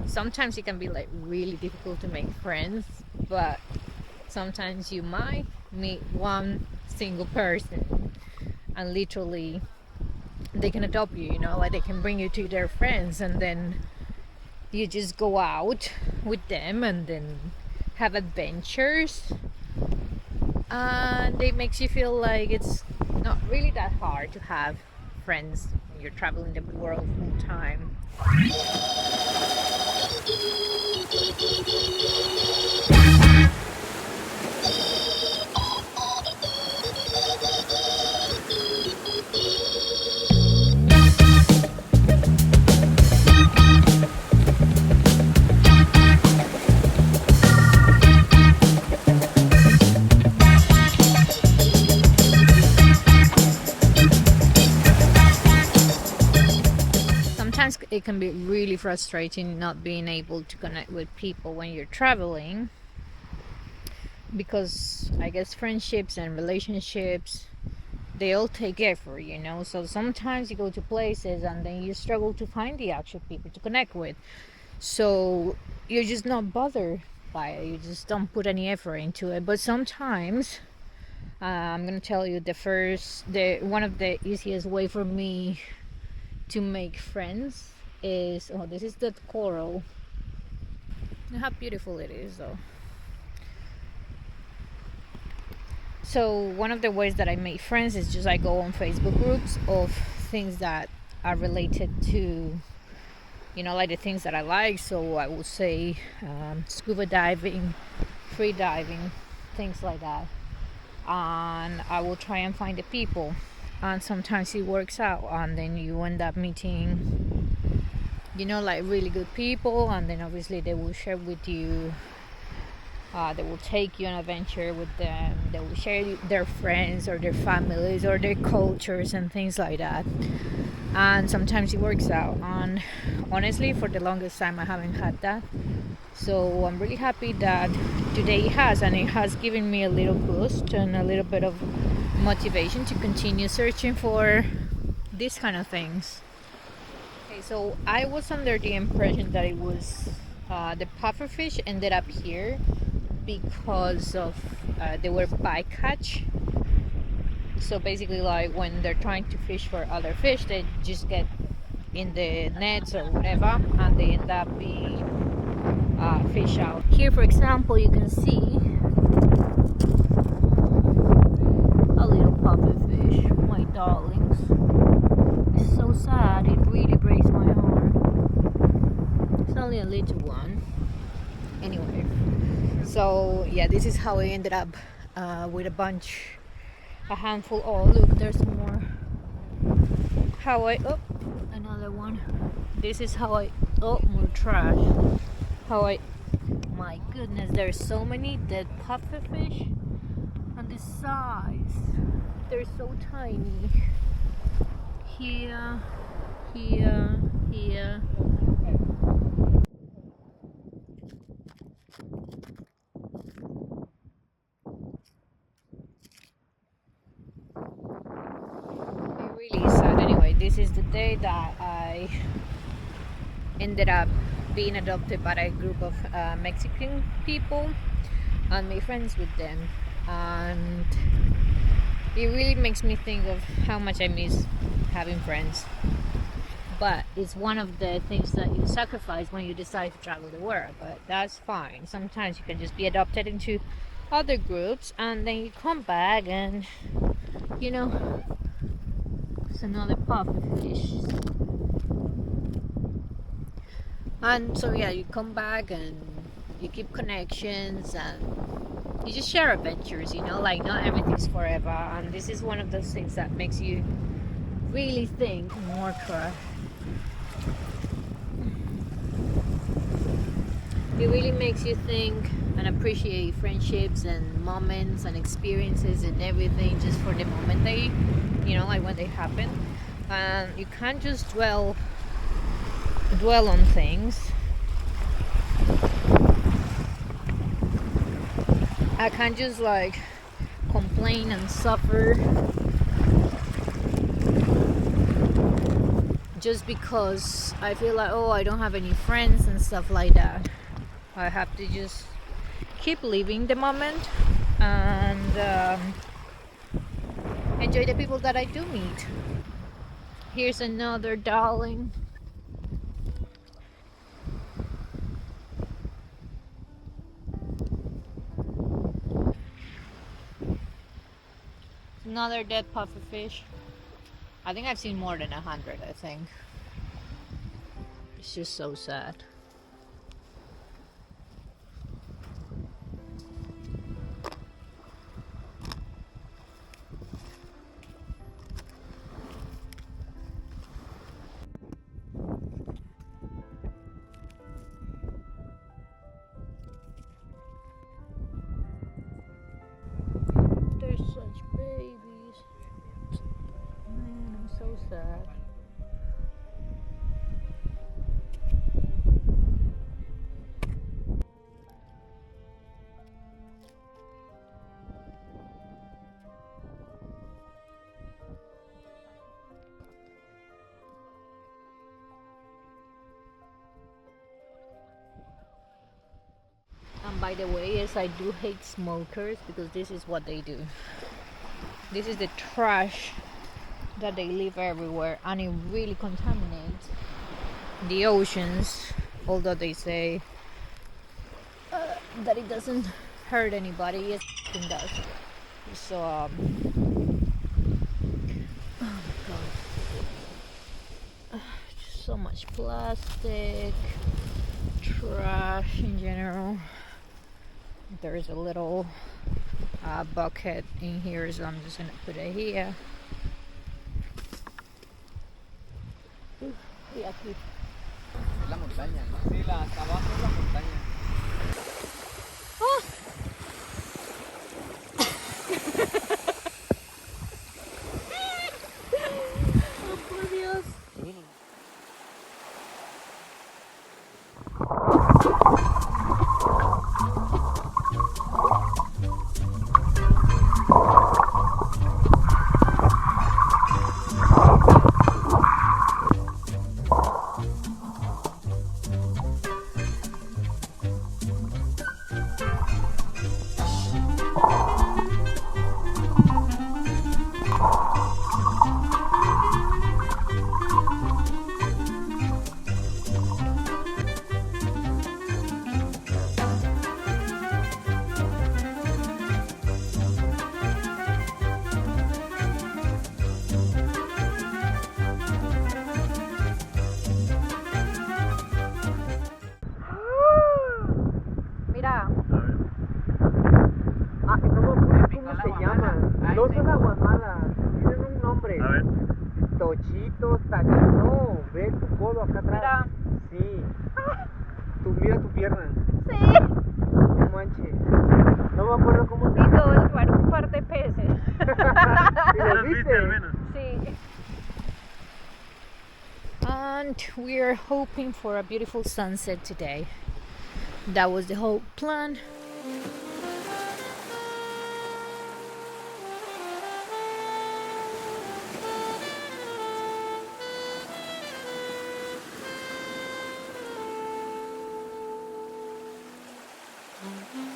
sometimes it can be like really difficult to make friends, but sometimes you might meet one single person and literally they can adopt you, you know, like they can bring you to their friends, and then you just go out with them and then have adventures, and it makes you feel like it's not really that hard to have friends when you're traveling the world full time. Sometimes it can be really frustrating not being able to connect with people when you're traveling, because I guess friendships and relationships, they all take effort, you know. So sometimes you go to places and then you struggle to find the actual people to connect with, so you're just not bothered by it, you just don't put any effort into it. But sometimes I'm gonna tell you the one of the easiest way for me to make friends is, oh, this is the coral. Look how beautiful it is though. So one of the ways that I make friends is just I go on Facebook groups of things that are related to, you know, like the things that I like. So I would say scuba diving, free diving, things like that, and I will try and find the people, and sometimes it works out and then you end up meeting, you know, like really good people, and then obviously they will share with you, they will take you on an adventure with them, they will share their friends or their families or their cultures and things like that, and sometimes it works out. And honestly, for the longest time I haven't had that, so I'm really happy that today it has, and it has given me a little boost and a little bit of motivation to continue searching for these kind of things. Okay, so I was under the impression that it was the pufferfish ended up here because of they were bycatch. So basically, like when they're trying to fish for other fish, they just get in the nets or whatever, and they end up being fish out. Here, for example, you can see a little pufferfish, my darlings. It's so sad, it really breaks my heart. It's only a little one. Anyway, so yeah, this is how I ended up with a handful. Oh look, there's more. Oh, another one. This is how oh, more trash. My goodness, there's so many dead pufferfish, and the size, they're so tiny. Here, here, here. It really sad. Anyway, this is the day that I ended up being adopted by a group of Mexican people and made friends with them, and it really makes me think of how much I miss having friends. But it's one of the things that you sacrifice when you decide to travel the world, but that's fine. Sometimes you can just be adopted into other groups and then you come back and, you know, it's another pufferfish. And so yeah, you come back and you keep connections and you just share adventures, you know, like not everything's forever, and this is one of those things that makes you really think more trash. It really makes you think and appreciate friendships and moments and experiences and everything just for the moment they, you know, like when they happen. And you can't just dwell on things. I can't just like complain and suffer just because I feel like, oh, I don't have any friends and stuff like that. I have to just keep living the moment and enjoy the people that I do meet. Here's another darling. Another dead pufferfish. I think I've seen more than 100, I think. It's just so sad. They're such babies. Man, I'm so sad. And by the way, yes, I do hate smokers because this is what they do. This is the trash that they leave everywhere, and it really contaminates the oceans. Although they say that it doesn't hurt anybody, yes, it does. So, oh my god, just so much plastic, trash in general. There's a little bucket in here, so I'm just gonna put it here. Y aquí. La montaña, ¿no? Sí, hasta abajo es la montaña. ¡Oh! Oh, por Dios. Mira. ¿Cómo se llaman? No son aguas malas, tienen un nombre. A ver. Tochitos, no, ve tu codo acá atrás. Mira. Sí. Mira tu pierna. Sí. No manches. No me acuerdo cómo se Y todo para un par de peces. ¿Y ¿Ya los las viste al menos? Sí. And we're hoping for a beautiful sunset today. That was the whole plan. Mm-hmm.